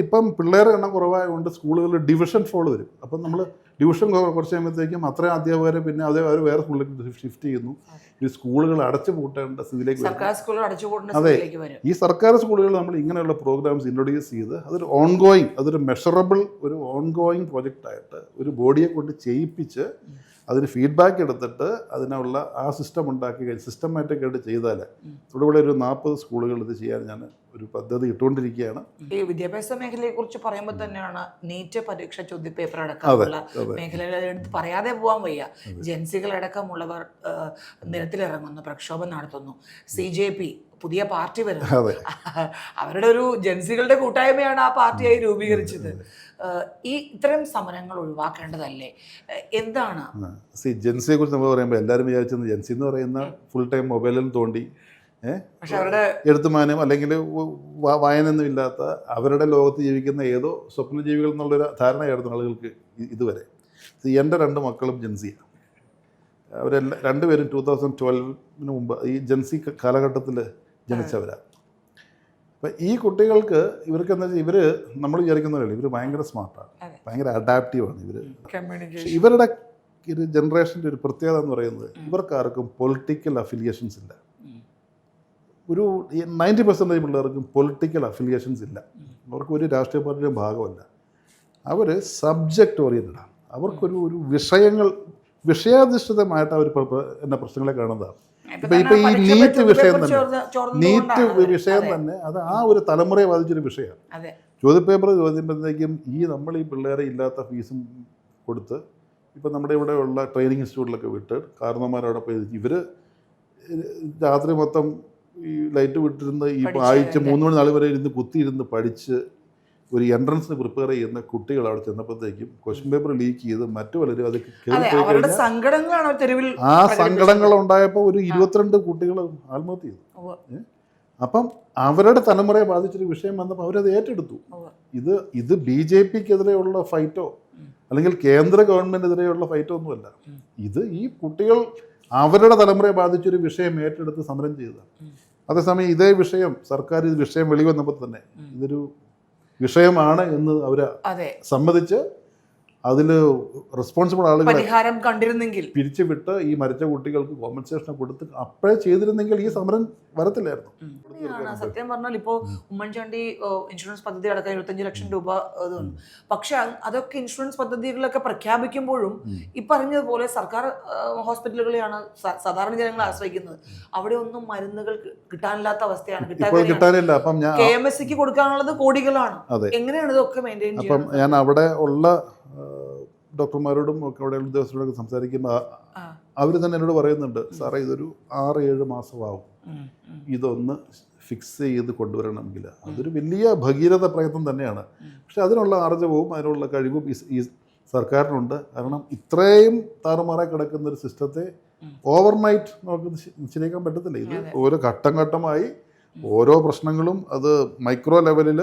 ഇപ്പം പിള്ളേരുടെ എണ്ണം കുറവായതുകൊണ്ട് സ്കൂളുകളിൽ ഡിവിഷൻ ഫോൾ വരും. അപ്പം നമ്മൾ ഡിവിഷൻ കുറച്ച് കഴിയുമ്പോഴത്തേക്കും അത്രയും അധ്യാപകരെ പിന്നെ അതേ അവർ വേറെ സ്കൂളിലേക്ക് ഷിഫ്റ്റ് ചെയ്യുന്നു. ഈ സ്കൂളുകൾ അടച്ചു പൂട്ടേണ്ട സ്ഥിതിയിലേക്ക് വരും. അതെ, ഈ സർക്കാർ സ്കൂളുകൾ നമ്മൾ ഇങ്ങനെയുള്ള പ്രോഗ്രാംസ് ഇൻട്രൊഡ്യൂസ് ചെയ്ത് അതൊരു അതൊരു മെഷറബിൾ ഒരു ഓൺഗോയിങ് പ്രോജക്റ്റായിട്ട് ഒരു ബോഡിയെ കൊണ്ട് ചെയ്യിപ്പിച്ച് അതിന് ഫീഡ്ബാക്ക് എടുത്തിട്ട് അതിനുള്ള ആ സിസ്റ്റം ഉണ്ടാക്കി സിസ്റ്റമാറ്റിക് ആയിട്ട് ചെയ്താൽ ഇവിടെ ഒരു 40 സ്കൂളുകൾ ഇത് ചെയ്യാൻ ഞാൻ ഒരു പദ്ധതി ഇട്ടുകൊണ്ടിരിക്കുകയാണ്. ഈ വിദ്യാഭ്യാസ മേഖലയെ കുറിച്ച് പറയുമ്പോൾ തന്നെയാണ് നീറ്റ് പരീക്ഷ ചോദ്യപേപ്പർ അടക്കമുള്ള മേഖലകളെ എടുത്ത് പറയാതെ പോകാൻ വയ്യ. ജൻസികളടക്കമുള്ളവർ നിരത്തിലിറങ്ങുന്നു, പ്രക്ഷോഭം നടത്തുന്നു. CJP പുതിയ പാർട്ടി വരുന്നു. അവരുടെ ഒരു ജൻസികളുടെ കൂട്ടായ്മയാണ് ആ പാർട്ടിയായി രൂപീകരിച്ചത്. ഇത്തരം സമരങ്ങൾ ഒഴിവാക്കേണ്ടതല്ലേ? എന്താണ് ജൻസിയെ കുറിച്ച് നമ്മൾ പറയുമ്പോൾ എല്ലാവരും വിചാരിച്ചത് ജൻസി എന്ന് പറയുന്ന ഫുൾ ടൈം മൊബൈലിൽ തോണ്ടി എഴുത്തുമാനം അല്ലെങ്കിൽ വായനയൊന്നും ഇല്ലാത്ത അവരുടെ ലോകത്ത് ജീവിക്കുന്ന ഏതോ സ്വപ്നജീവികൾ എന്നുള്ളൊരു ധാരണയായിരുന്നു ആളുകൾക്ക് ഇതുവരെ. എൻ്റെ 2 മക്കളും ജൻസിയാണ്. അവരെല്ലാം രണ്ടുപേരും 2012 മുമ്പ് ഈ ജൻസി കാലഘട്ടത്തിൽ ജനിച്ചവരാണ്. അപ്പം ഈ കുട്ടികൾക്ക് ഇവർക്ക് എന്താ വെച്ചാൽ ഇവർ നമ്മൾ വിചാരിക്കുന്നവരല്ല, ഇവർ ഭയങ്കര സ്മാർട്ടാണ്, ഭയങ്കര അഡാപ്റ്റീവാണ്. ഇവരുടെ ഒരു ജനറേഷൻ്റെ ഒരു പ്രത്യേകത എന്ന് പറയുന്നത് ഇവർക്കാർക്കും പൊളിറ്റിക്കൽ അഫിലിയേഷൻസ് ഇല്ല. ഒരു 90% പിള്ളേർക്കും പൊളിറ്റിക്കൽ അഫിലിയേഷൻസ് ഇല്ല. അവർക്ക് ഒരു രാഷ്ട്രീയ പാർട്ടിയുടെയും ഭാഗമല്ല. അവർ സബ്ജക്റ്റ് ഓറിയൻറ്റഡാണ്. അവർക്കൊരു വിഷയാധിഷ്ഠിതമായിട്ട് അവർ എന്നെ പ്രശ്നങ്ങളെ കാണുന്നതാണ്. ഇപ്പം ഈ നീറ്റ് വിഷയം തന്നെ അത് ആ ഒരു തലമുറയെ ബാധിച്ചൊരു വിഷയമാണ്. ചോദ്യപേപ്പർ ചോദിക്കുമ്പോഴത്തേക്കും നമ്മൾ ഈ പിള്ളേരെ ഇല്ലാത്ത ഫീസും കൊടുത്ത് ഇപ്പം നമ്മുടെ ഇവിടെയുള്ള ട്രെയിനിങ് ഇൻസ്റ്റിറ്റ്യൂട്ടിലൊക്കെ വിട്ട് കാരണന്മാരവിടെ പോയി ഇവർ രാത്രി മൊത്തം ഈ ലൈറ്റ് വിട്ടിരുന്ന് ഈ ആഴ്ച 3 മണി നാൾ വരെ ഇരുന്ന് കുത്തിയിരുന്ന് പഠിച്ച് ഒരു എൻട്രൻസിന് പ്രിപ്പയർ ചെയ്യുന്ന കുട്ടികൾ അവിടെ ചെന്നപ്പോഴത്തേക്കും ക്വസ്റ്റ്യൻ പേപ്പർ ലീക്ക് ചെയ്ത് മറ്റു പലരും അത് ആ സങ്കടങ്ങൾ ഉണ്ടായപ്പോൾ ഒരു 22 കുട്ടികൾ ആത്മഹത്യ ചെയ്തു. അപ്പം അവരുടെ തലമുറയെ ബാധിച്ചൊരു വിഷയം വന്നപ്പോൾ അവരത് ഏറ്റെടുത്തു. ഇത് BJPക്കെതിരെയുള്ള ഫൈറ്റോ അല്ലെങ്കിൽ കേന്ദ്ര ഗവൺമെൻറ്റിനെതിരെയുള്ള ഫൈറ്റോ ഒന്നുമല്ല. ഇത് ഈ കുട്ടികൾ അവരുടെ തലമുറയെ ബാധിച്ചൊരു വിഷയം ഏറ്റെടുത്ത് സമരം ചെയ്തതാണ്. അതേസമയം ഇതേ വിഷയം സർക്കാർ ഇത് വിഷയം വെളിവന്നപ്പോൾ തന്നെ ഇതൊരു വിഷയമാണ് എന്ന് അവർ സമ്മതിച്ച് അതിൽ റെസ്പോൺസിബിൾ ആളുകളെ കണ്ടിരുന്നെങ്കിൽ പിരിച്ചുവിട്ട് ഈ മരിച്ച കുട്ടികൾക്ക് കോമ്പൻസേഷൻ കൊടുത്ത് അപ്പോഴേ ചെയ്തിരുന്നെങ്കിൽ ഈ സമരം വരത്തില്ലായിരുന്നു. സത്യം പറഞ്ഞാൽ ഇപ്പോൾ ഉമ്മൻചാണ്ടി ഇൻഷുറൻസ് പദ്ധതി അടക്കം 25 ലക്ഷം രൂപ ഇതുണ്ട്. പക്ഷെ അതൊക്കെ ഇൻഷുറൻസ് പദ്ധതികളൊക്കെ പ്രഖ്യാപിക്കുമ്പോഴും ഈ പറഞ്ഞതുപോലെ സർക്കാർ ഹോസ്പിറ്റലുകളെയാണ് സാധാരണ ജനങ്ങൾ ആശ്രയിക്കുന്നത്. അവിടെ ഒന്നും മരുന്നുകൾ കിട്ടാനില്ലാത്ത അവസ്ഥയാണ്. കിട്ടാനില്ല. അപ്പം ഞാൻ KMSക്ക് കൊടുക്കാനുള്ളത് കോടികളാണ്. എങ്ങനെയാണ് ഇതൊക്കെ മെയിൻറ്റെയിൻ ചെയ്യുന്നത്? അപ്പം ഞാൻ അവിടെ ഉള്ള ഡോക്ടർമാരോടും ഒക്കെ അവിടെ ഉദ്യോഗസ്ഥരോടൊക്കെ സംസാരിക്കുമ്പോൾ അവർ തന്നെ എന്നോട് പറയുന്നുണ്ട്, സാറേ ഇതൊരു 6-7 മാസമാവും ഇതൊന്ന് ഫിക്സ് ചെയ്ത് കൊണ്ടുവരണമെങ്കിൽ. അതൊരു വലിയ ഭഗീരഥ പ്രയത്നം തന്നെയാണ്. പക്ഷെ അതിനുള്ള ആർജവവും അതിനുള്ള കഴിവും ഈ സർക്കാരിനുണ്ട്. കാരണം ഇത്രയും താറുമാറായി കിടക്കുന്ന ഒരു സിസ്റ്റത്തെ ഓവർനൈറ്റ് നമുക്ക് നിശ്ചയിക്കാൻ പറ്റത്തില്ല. ഇത് ഓരോ ഘട്ടം ഘട്ടമായി ഓരോ പ്രശ്നങ്ങളും അത് മൈക്രോ ലെവലിൽ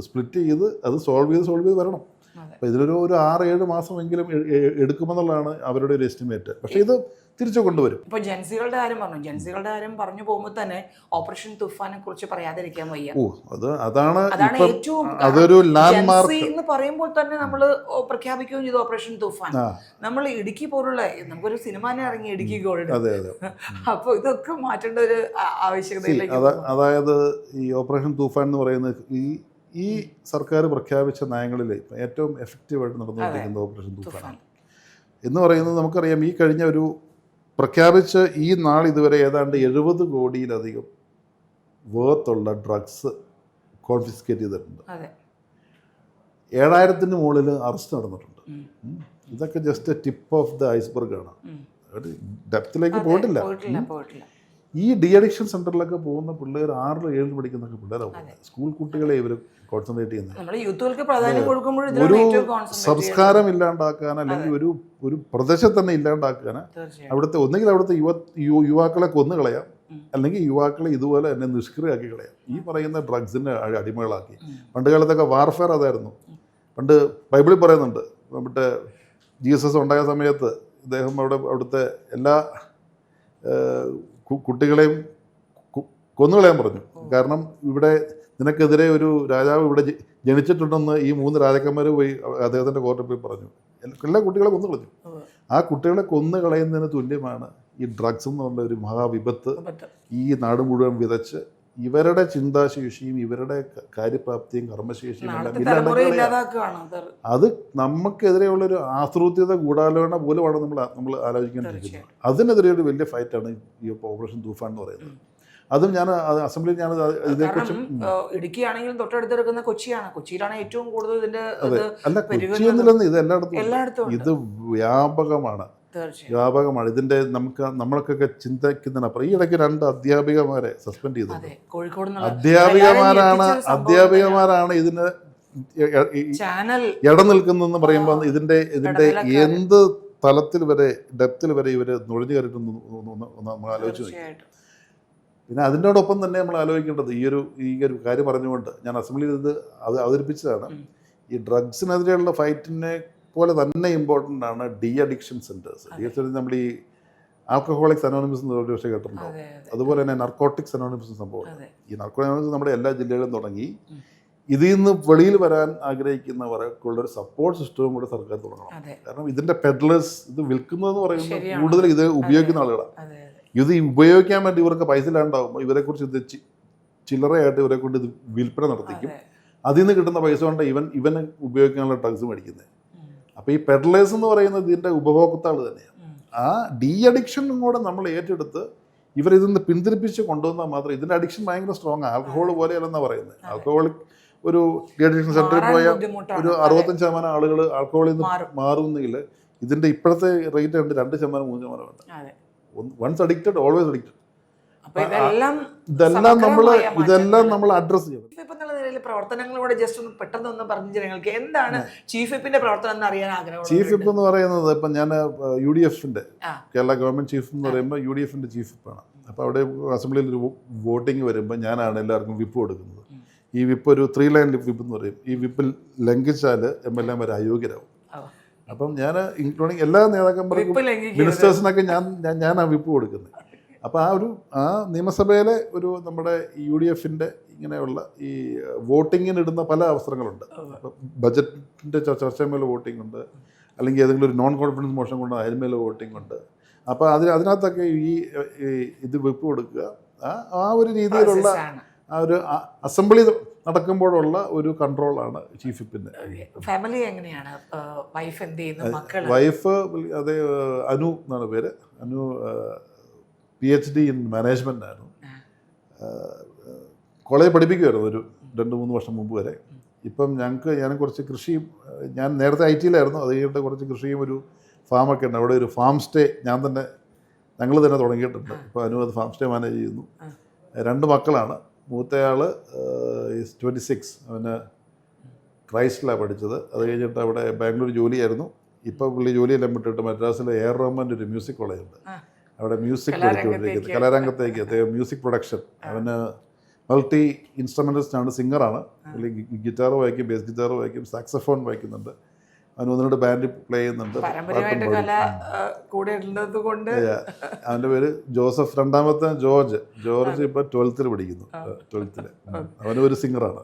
സ്പ്ലിറ്റ് ചെയ്ത് അത് സോൾവ് ചെയ്ത് വരണം. അപ്പോൾ ഇതിലൊരു 6-7 മാസമെങ്കിലും എടുക്കുമെന്നുള്ളതാണ് അവരുടെ ഒരു എസ്റ്റിമേറ്റ്. പക്ഷേ ഇത് തിരിച്ചു കൊണ്ടുവരും. ഇപ്പോൾ ജൻസികളുടെ കാര്യം പറഞ്ഞു പോകുമ്പോൾ തന്നെ ഓപ്പറേഷൻ തുഫാനെ കുറിച്ച് പറയാതിരിക്കാൻ വയ്യ. അതാണ് ഏറ്റവും അതൊരു ലാൻഡ് മാർക്ക് എന്ന് പറയുമ്പോൾ തന്നെ നമ്മൾ പ്രഖ്യാപിക്കുകയും ചെയ്തു ഓപ്പറേഷൻ തുഫാൻ. നമ്മൾ ഇടുക്കി പോലുള്ള നമുക്കൊരു സിനിമ ഇറങ്ങി ഇടുക്കി ഗോൾഡ്. അപ്പോൾ ഇതൊക്കെ മാറ്റേണ്ട ഒരു ആവശ്യകതയിലേക്ക്. അതായത് ഈ ഓപ്പറേഷൻ തുഫാൻ എന്ന് പറയുന്നത് ഈ സർക്കാർ പ്രഖ്യാപിച്ച നയങ്ങളിൽ ഏറ്റവും എഫക്റ്റീവായിട്ട് നടന്നുകൊണ്ടിരിക്കുന്നത് ഓപ്പറേഷൻ തുഫാനാണ് എന്ന് പറയുന്നത്. നമുക്കറിയാം ഈ കഴിഞ്ഞ ഒരു പ്രഖ്യാപിച്ച് ഈ ഇതുവരെ ഏതാണ്ട് 70 കോടിയിലധികം വേർത്തുള്ള ഡ്രഗ്സ് കോൺഫിസ്കേറ്റ് ചെയ്തിട്ടുണ്ട്. 7000-ന് മുകളിൽ അറസ്റ്റ് നടന്നിട്ടുണ്ട്. ഇതൊക്കെ just tip of the iceberg ആണ്. ഡെപ്തിലേക്ക് പോയിട്ടില്ല. ഈ ഡി അഡിക്ഷൻ സെൻ്ററിലൊക്കെ പോകുന്ന പിള്ളേർ 6-7 പഠിക്കുന്നൊക്കെ പിള്ളേരാണ്. സ്കൂൾ കുട്ടികളെ ഇവർ കോൺസെൻട്രേറ്റ് ചെയ്യുന്നത്. ഒരു സംസ്കാരം ഇല്ലാണ്ടാക്കാൻ അല്ലെങ്കിൽ ഒരു പ്രദേശത്ത് തന്നെ ഇല്ലാണ്ടാക്കാൻ ഒന്നുകിൽ അവിടുത്തെ യുവാക്കളെ കൊന്നുകളയാം, അല്ലെങ്കിൽ യുവാക്കളെ ഇതുപോലെ തന്നെ നിഷ്ക്രിയമാക്കി കളയാം. ഈ പറയുന്ന ഡ്രഗ്സിൻ്റെ അടിമകളാക്കി. പണ്ട് കാലത്തൊക്കെ വാർഫെയർ അതായിരുന്നു. പണ്ട് ബൈബിളിൽ പറയുന്നുണ്ട്, നമ്മുടെ ജീസസ് ഉണ്ടായ സമയത്ത് ഇദ്ദേഹം അവിടുത്തെ എല്ലാ കുട്ടികളെയും കൊന്നുകളയാൻ പറഞ്ഞു. കാരണം ഇവിടെ നിനക്കെതിരെ ഒരു രാജാവ് ഇവിടെ ജനിച്ചിട്ടുണ്ടെന്ന് ഈ 3 രാജാക്കന്മാർ പോയി അദ്ദേഹത്തിൻ്റെ കോർട്ടിൽ പോയി പറഞ്ഞു. എല്ലാ കുട്ടികളെ കൊന്നു കളഞ്ഞു. ആ കുട്ടികളെ കൊന്നു കളയുന്നതിന് തുല്യമാണ് ഈ ഡ്രഗ്സ് എന്ന് പറഞ്ഞ ഒരു മഹാവിപത്ത് ഈ നാട് മുഴുവൻ വിതച്ച് ഇവരുടെ ചിന്താശേഷിയും ഇവരുടെ കാര്യപ്രാപ്തിയും കർമ്മശേഷിയും അത് നമുക്കെതിരെയുള്ളൊരു ആസൂത്രിത ഗൂഢാലോചന പോലുമാണ് നമ്മൾ ആലോചിക്കേണ്ടിയിരിക്കുന്നത്. അതിനെതിരെ ഒരു വലിയ ഫൈറ്റാണ് ഈ ഓപ്പറേഷൻ തൂഫാൻ എന്ന് പറയുന്നത്. അതും ഞാൻ അസംബ്ലിയിൽ ഞാൻ ഇതേക്കുറിച്ച് ഇടുക്കിയാണെങ്കിലും തൊട്ടടുത്തെടുക്കുന്ന കൊച്ചിയാണ്. കൊച്ചിയിലാണ് ഏറ്റവും കൂടുതൽ ഇതിന്റെ അല്ല, കൊച്ചിയൊന്നുമില്ലെന്ന്, ഇത് എല്ലായിടത്തും ഇത് വ്യാപകമാണ്. ഇതിന്റെ നമ്മളൊക്കെ ചിന്തിക്കുന്നതിനപ്പുറം ഈ ഇടയ്ക്ക് 2 അധ്യാപികമാരെ സസ്പെൻഡ് ചെയ്തു. അധ്യാപികമാരാണ് ഇതിന് ഇട നിൽക്കുന്നതെന്ന് പറയുമ്പോൾ ഇതിന്റെ എന്ത് തലത്തിൽ വരെ ഡെപ്തിൽ വരെ ഇവര് നുഴഞ്ഞു കയറിയിട്ടൊന്ന് നമ്മൾ ആലോചിച്ച് നോക്കി. പിന്നെ അതിനോടൊപ്പം തന്നെ നമ്മൾ ആലോചിക്കേണ്ടത് ഈ ഒരു കാര്യം പറഞ്ഞുകൊണ്ട് ഞാൻ അസംബ്ലിയിൽ ഇത് അവതരിപ്പിച്ചതാണ്. ഈ ഡ്രഗ്സിനെതിരെയുള്ള ഫൈറ്റിനെ പോലെ തന്നെ ഇമ്പോർട്ടൻ്റ് ആണ് ഡി അഡിക്ഷൻ സെൻറ്റേഴ്സ്. നമ്മൾ ഈ ആൽക്കഹോളിക്സ് അനോണിമസ് എന്ന് ഒരു പക്ഷേ കേട്ടിട്ടുണ്ടാവും. അതുപോലെ തന്നെ നർക്കോട്ടിക്സ് അനോണിമസ് സംഭവം. ഈ നർക്കോട്ടിക്സ് നമ്മുടെ എല്ലാ ജില്ലകളിലും തുടങ്ങി. ഇതിൽ നിന്ന് വെളിയിൽ വരാൻ ആഗ്രഹിക്കുന്നവർക്കുള്ളൊരു സപ്പോർട്ട് സിസ്റ്റവും കൂടെ സർക്കാർ തുടങ്ങണം. കാരണം ഇതിൻ്റെ പെഡ്ലേഴ്സ്, ഇത് വിൽക്കുന്നതെന്ന് പറയുന്നത് കൂടുതൽ ഇത് ഉപയോഗിക്കുന്ന ആളുകളാണ്. ഇത് ഉപയോഗിക്കാൻ വേണ്ടി ഇവർക്ക് പൈസ ഇല്ലാണ്ടാവുമ്പോൾ ഇവരെക്കുറിച്ച് ഇത് ചില്ലറയായിട്ട് ഇവരെ കൊണ്ട് ഇത് വിൽപ്പന നടത്തിക്കും. അതിൽ നിന്ന് കിട്ടുന്ന പൈസ കൊണ്ട് ഇവന് ഉപയോഗിക്കാനുള്ള ഡ്രഗ്സ് മേടിക്കുന്നത്. അപ്പോൾ ഈ പെഡ്ലേഴ്സ് എന്ന് പറയുന്നത് ഇതിൻ്റെ ഉപഭോക്താൾ തന്നെയാണ്. ആ ഡി അഡിക്ഷനും കൂടെ നമ്മൾ ഏറ്റെടുത്ത് ഇവരിതിൽ നിന്ന് പിന്തിരിപ്പിച്ച് കൊണ്ടുവന്നാൽ മാത്രമേ ഇതിൻ്റെ അഡിക്ഷൻ ഭയങ്കര സ്ട്രോങ്. ആൽക്കഹോൾ പോലെയല്ലെന്നാണ് പറയുന്നത്. ആൽക്കഹോളിക് ഒരു ഡി അഡിക്ഷൻ സെൻറ്ററിൽ പോയ ഒരു 65% ആളുകൾ ആൽക്കഹോളിൽ നിന്ന് മാറുന്നെങ്കിൽ ഇതിൻ്റെ ഇപ്പോഴത്തെ റേറ്റ് ഉണ്ട് 2%, 3% ഉണ്ട്. Once addicted always addicted. ഇതെല്ലാം നമ്മൾ അഡ്രസ് ചെയ്യണം. പ്രവർത്തനങ്ങളോട് ജസ്റ്റ് ഒന്ന് പെട്ടെന്ന് പറഞ്ഞു ജനങ്ങൾക്ക് എന്താണ് ചീഫ് വിപ്പിന്റെ പ്രവർത്തനം എന്ന് അറിയാൻ ആഗ്രഹം. ചീഫ് വിപ്പ് എന്ന് പറയുന്നത് ഇപ്പം ഞാൻ UDFന്റെ കേരള ഗവൺമെന്റ് ചീഫ് എന്ന് പറയുമ്പോൾ UDFന്റെ ചീഫ് വിപ്പാണ്. അപ്പോൾ അവിടെ അസംബ്ലിയിൽ ഒരു വോട്ടിംഗ് വരുമ്പോൾ ഞാനാണ് എല്ലാവർക്കും വിപ്പ് കൊടുക്കുന്നത്. ഈ വിപ്പ് ഒരു 3 ലൈൻ വിപ്പ് എന്ന് പറയും. ഈ വിപ്പിൽ ലംഘിച്ചാൽ MLA അയോഗ്യരാകും. അപ്പം ഞാൻ ഇൻക്ലൂഡിങ് എല്ലാ നേതാക്കന്മാർക്കും മിനിസ്റ്റേഴ്സിനൊക്കെ ഞാൻ ആ വിപ്പ് കൊടുക്കുന്നത്. അപ്പോൾ ആ നിയമസഭയിലെ ഒരു നമ്മുടെ UDFന്റെ ഇങ്ങനെയുള്ള ഈ വോട്ടിങ്ങിനിടുന്ന പല അവസരങ്ങളുണ്ട്. ബജറ്റിൻ്റെ ചർച്ചമേലെ വോട്ടിംഗ് ഉണ്ട്, അല്ലെങ്കിൽ ഏതെങ്കിലും ഒരു നോൺ കോൺഫിഡൻസ് മോഷൻ കൊണ്ട് അതിന്മേലെ വോട്ടിംഗ് ഉണ്ട്. അപ്പോൾ അതിനകത്തൊക്കെ ഈ ഇത് വിപ്പ് കൊടുക്കുക. ആ ഒരു രീതിയിലുള്ള ആ ഒരു അസംബ്ലി നടക്കുമ്പോഴുള്ള ഒരു കൺട്രോളാണ് ചീഫ് വിപ്പിൻ്റെ. ഫാമിലി എങ്ങനെയാണ്? വൈഫ് എന്ത് ചെയ്യുന്നു? വൈഫ് അതെ, അനു എന്നാണ് പേര്. അനു PhD ഇൻ മാനേജ്മെൻ്റ് ആയിരുന്നു. കോളേജ് പഠിപ്പിക്കുമായിരുന്നു ഒരു 2-3 വർഷം മുമ്പ് വരെ. ഇപ്പം ഞാൻ കുറച്ച് കൃഷിയും, ഞാൻ നേരത്തെ IT-യിലായിരുന്നു. അത് കഴിഞ്ഞിട്ട് കുറച്ച് കൃഷിയും ഒരു ഫാമൊക്കെ ഉണ്ട്. അവിടെ ഒരു ഫാം സ്റ്റേ ഞങ്ങൾ തന്നെ തുടങ്ങിയിട്ടുണ്ട്. ഇപ്പോൾ അനു അത് ഫാം സ്റ്റേ മാനേജ് ചെയ്യുന്നു. 2 മക്കളാണ്. മൂത്തയാൾ 26, അവന് ക്രൈസ്റ്റിലാണ് പഠിച്ചത്. അത് കഴിഞ്ഞിട്ട് അവിടെ ബാംഗ്ലൂർ ജോലിയായിരുന്നു. ഇപ്പോൾ പുള്ളി ജോലിയെല്ലാം വിട്ടിട്ട് മദ്രാസിലെ AR റഹ്മാൻ്റെ ഒരു മ്യൂസിക് കോളേജുണ്ട്, അവിടെ മ്യൂസിക് പഠിച്ചുകൊണ്ടിരിക്കുന്നത്. കലാരംഗത്തേക്ക് മ്യൂസിക് പ്രൊഡക്ഷൻ. അവന് മൾട്ടി ഇൻസ്ട്രുമെൻറ്റിസ്റ്റാണ്, സിംഗറാണ്. പുള്ളി ഗിറ്റാർ വായിക്കും, ബേസ് ഗിറ്റാർ വായിക്കും, സാക്സഫോൺ വായിക്കുന്നുണ്ട്. അവന് 1-2 ബാൻഡ് പ്ലേ ചെയ്യുന്നുണ്ട്. അവൻ്റെ പേര് ജോസഫ്. രണ്ടാമത്തെ ജോർജ് ഇപ്പോൾ 12th പഠിക്കുന്നു. 12th അവനും ഒരു സിംഗറാണ്.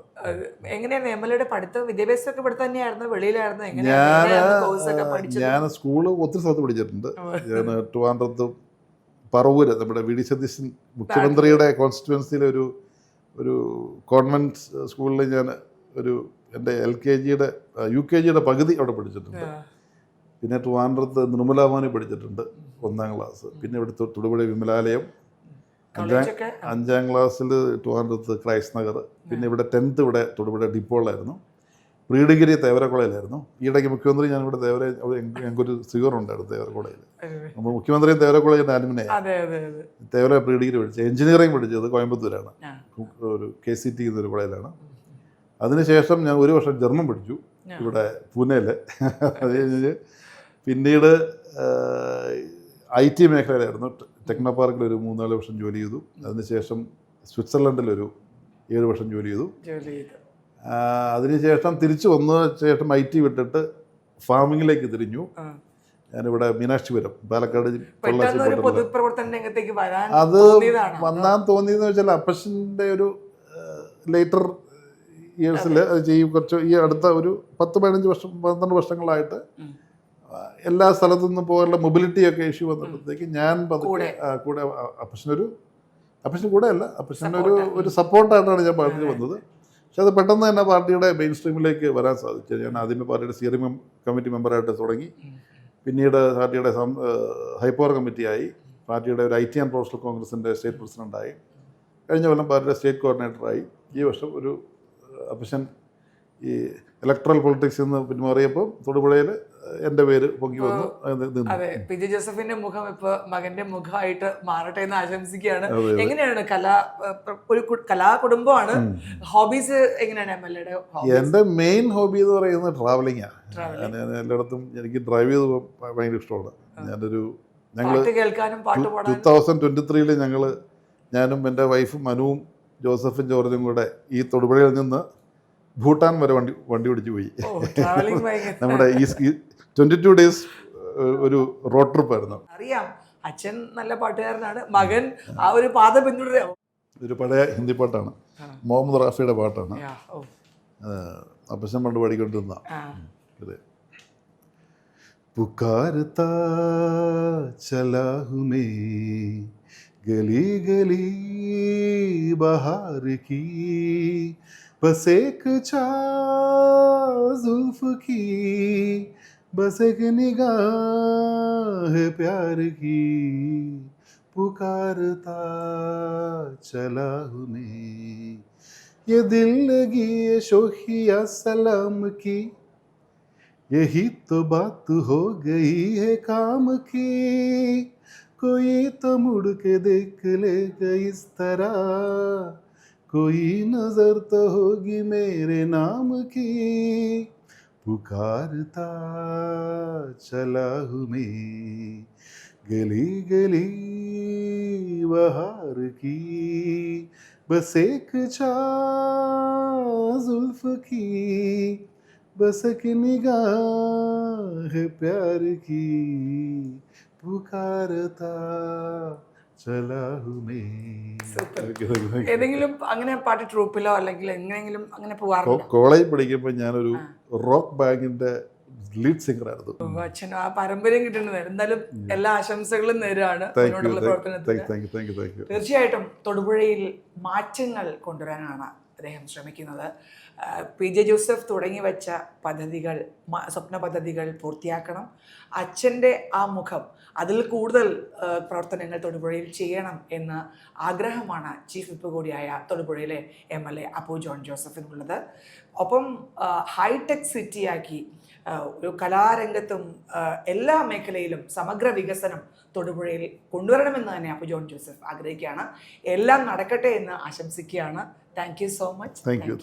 ഞാൻ സ്കൂള് ഒത്തിരി സ്ഥലത്ത് പഠിച്ചിട്ടുണ്ട്. ഞാൻ ട്രിവാൻഡ്രത്ത് പറവൂര് നമ്മുടെ VD സതീശൻ മുഖ്യമന്ത്രിയുടെ കോൺസ്റ്റിറ്റ്യുവൻസിയിലെ ഒരു കോൺവെൻറ്റ് സ്കൂളിൽ ഞാൻ എൻ്റെ LKGയുടെ UKGയുടെ പകുതി അവിടെ പഠിച്ചിട്ടുണ്ട്. പിന്നെ ട്രിവാൻഡ്രത്ത് നിർമ്മലാമാനി പഠിച്ചിട്ടുണ്ട് 1ാം ക്ലാസ്. പിന്നെ ഇവിടെ തൊടുപുഴ വിമലാലയം 5ാം ക്ലാസ്സിൽ ട്രിവാൻഡ്രത്ത് ക്രൈസ്റ്റ് നഗർ. പിന്നെ ഇവിടെ 10th ഇവിടെ തൊടുപുഴ ഡിപ്പോളായിരുന്നു. പ്രീ ഡിഗ്രി തേവര കോളേജിലായിരുന്നു. ഈയിടയ്ക്ക് മുഖ്യമന്ത്രി ഞാനിവിടെ ഞങ്ങൾക്കൊരു സിഗറുണ്ടായിരുന്നു തേവര കോളേജിൽ. നമ്മൾ മുഖ്യമന്ത്രി തേവര കോളേജിൻ്റെ ആലുമിനായി. തേവര പ്രീ ഡിഗ്രി പഠിച്ചത്. എഞ്ചിനീയറിംഗ് പഠിച്ചത് കോയമ്പത്തൂരാണ്, ഒരു KCT എന്നൊരു കോളേജിലാണ്. അതിനുശേഷം ഞാൻ 1 വർഷം ജർമ്മൻ പഠിച്ചു ഇവിടെ പൂനെയിൽ. അത് കഴിഞ്ഞ് പിന്നീട് IT മേഖലയിലായിരുന്നു. ടെക്നോ പാർക്കിൽ ഒരു 3-4 വർഷം ജോലി ചെയ്തു. അതിനുശേഷം സ്വിറ്റ്സർലൻഡിലൊരു 7 വർഷം ജോലി ചെയ്തു. അതിനുശേഷം തിരിച്ചു വന്ന ശേഷം IT വിട്ടിട്ട് ഫാമിങ്ങിലേക്ക് തിരിഞ്ഞു. ഞാനിവിടെ മീനാക്ഷിപുരം പാലക്കാട് അത് വന്നാൻ തോന്നിയെന്ന് വെച്ചാൽ അപ്പച്ചൻ്റെ ഒരു ലേറ്റർ ഇയേഴ്സിൽ അത് ചെയ്യും. കുറച്ച് ഈ അടുത്ത ഒരു 10-15 വർഷം 12 വർഷങ്ങളായിട്ട് എല്ലാ സ്ഥലത്തു നിന്നും പോകാനുള്ള മൊബിലിറ്റിയൊക്കെ ഇഷ്യൂ വന്നപ്പോഴത്തേക്ക് ഞാൻ കൂടെ അപ്പച്ചന് കൂടെ അല്ല, അപ്പച്ചനൊരു സപ്പോർട്ടായിട്ടാണ് ഞാൻ പാർട്ടിയിൽ വന്നത്. പക്ഷെ അത് പെട്ടെന്ന് തന്നെ പാർട്ടിയുടെ മെയിൻ സ്ട്രീമിലേക്ക് വരാൻ സാധിച്ചു. ഞാൻ ആദ്യമേ പാർട്ടിയുടെ സ്റ്റിയറിംഗ് കമ്മിറ്റി മെമ്പറായിട്ട് തുടങ്ങി. പിന്നീട് പാർട്ടിയുടെ ഹൈപ്പവർ കമ്മിറ്റിയായി. പാർട്ടിയുടെ ഒരു IT ആൻഡ് പ്രൊഫഷണൽ കോൺഗ്രസിൻ്റെ സ്റ്റേറ്റ് പ്രസിഡൻ്റായി. കഴിഞ്ഞ കൊല്ലം പാർട്ടിയുടെ സ്റ്റേറ്റ് കോർഡിനേറ്ററായി. ഈ വർഷം ഒരു അപ്പച്ചൻ ഈ ഇലക്ട്രൽ പൊളിറ്റിക്സിൽ നിന്ന് പിന്മാറിയപ്പോൾ തൊടുപുഴയിൽ എൻ്റെ പേര് പൊങ്ങി വന്നു. അതെ, PJ ജോസഫിന്റെ മുഖം ഇപ്പൊ മകന്റെ മുഖമായിട്ട് മാറട്ടെ എന്ന് ആശംസിക്കുകയാണ്. എങ്ങനെയാണ് ഒരു കലാ കുടുംബമാണ്, ഹോബീസ് എങ്ങനെയാണ് MLA-യുടെ? എൻ്റെ മെയിൻ ഹോബി എന്ന് പറയുന്നത് ട്രാവലിംഗാണ്. ഞാൻ എല്ലായിടത്തും എനിക്ക് ഡ്രൈവ് ചെയ്ത് ഭയങ്കര ഇഷ്ടമാണ്. ഞങ്ങൾ 2023 ഞാനും എൻ്റെ വൈഫും മനുവും ജോസഫും ജോർജും കൂടെ ഈ തൊടുപുഴയിൽ നിന്ന് ഭൂട്ടാൻ വരെ വണ്ടി ഓടിച്ചു പോയി. നമ്മുടെ ഈ 22 days ഒരു റോഡ് ട്രിപ്പ് ആയിരുന്നു. അറിയാം, അച്ഛൻ നല്ല പാട്ടുകാരനാണ്, മകൻ ആ ഒരു പാത പിന്തുടരുക. ഒരു പഴയ ഹിന്ദി പാട്ടാണ്, മുഹമ്മദ് റാഫിയുടെ പാട്ടാണ്. അപ്പച്ചൻ പണ്ട് പാടിക്കൊണ്ടിരുന്ന പുകാരത്താ ചലാ ഹൂം മേ ഗലി ഗലി ബഹാർ की बस एक जुल्फ की बस एक निगाह प्यार की पुकारता चला हूँ मैं ये दिल लगी ये शोखिया सलाम की यही तो बात हो गई है काम की कोई तो मुड़ के देख लेगा इस तरह कोई नजर तो होगी मेरे नाम की पुकारता चला हूँ मैं गली गली बहार की बस एक जुल्फ की बस एक निगाह प्यार की पुकारता ഏതെങ്കിലും അങ്ങനെ പാട്ട് ട്രൂപ്പിലോ അല്ലെങ്കിൽ എങ്ങനെയെങ്കിലും അങ്ങനെ പോകാറുണ്ടോ? കോളേജിൽ പഠിക്കുമ്പോൾ ഞാനൊരു റോക്ക് ബാൻഡിന്റെ ലീഡ് സിംഗർ ആയിരുന്നു. അച്ഛൻ ആ പാരമ്പര്യം കിട്ടുന്നത്. എന്തായാലും എല്ലാ ആശംസകളും നേരാണ് പ്രവർത്തനത്തിന്. തീർച്ചയായിട്ടും തൊടുപുഴയിൽ മാറ്റങ്ങൾ കൊണ്ടുവരാനാണ് അദ്ദേഹം ശ്രമിക്കുന്നത്. PJ ജോസഫ് തുടങ്ങി വെച്ച പദ്ധതികൾ, സ്വപ്ന പദ്ധതികൾ പൂർത്തിയാക്കണം. അച്ഛൻ്റെ ആ മുഖം, അതിൽ കൂടുതൽ പ്രവർത്തനങ്ങൾ തൊടുപുഴയിൽ ചെയ്യണം എന്ന ആഗ്രഹമാണ് ചീഫ് വിപ്പ് കൂടിയായ തൊടുപുഴയിലെ MLA അപ്പു ജോൺ ജോസഫിനുള്ളത്. ഒപ്പം ഹൈടെക് സിറ്റിയാക്കി ഒരു കലാരംഗത്തും എല്ലാ മേഖലയിലും സമഗ്ര വികസനം തൊടുപുഴയിൽ കൊണ്ടുവരണമെന്ന് തന്നെ അപ്പു ജോൺ ജോസഫ് ആഗ്രഹിക്കുകയാണ്. എല്ലാം നടക്കട്ടെ എന്ന് ആശംസിക്കുകയാണ്. Thank you so much. Thank you.